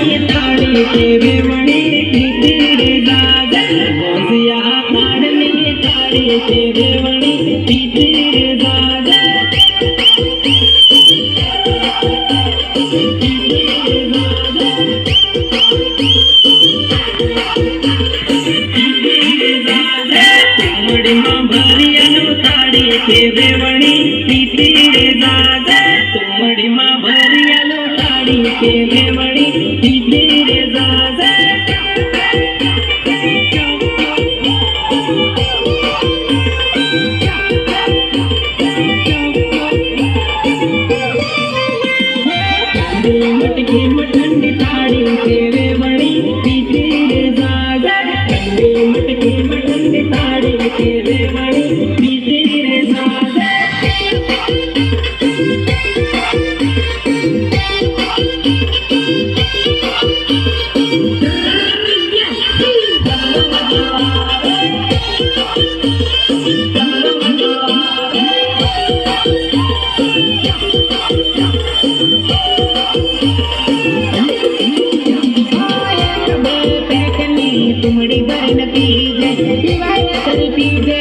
के वेवणी पीती रे दादा मोसिया ताड़नी ताड़ी के वेवणी पीती रे दादा तुमड़ी मां भरियानो ताड़ी के वेवणी पीती रे दादा तुमड़ी मां भरियानो ताड़ी के वेवणी पीती रे दादा मटकी मठंडी ताड़ी के वेवणी पीती रे दादा मटकी मठंडी ताड़ी के वेवणी पीती रे दादा तुमड़ी बहन पीजे दिवाया करी पीजे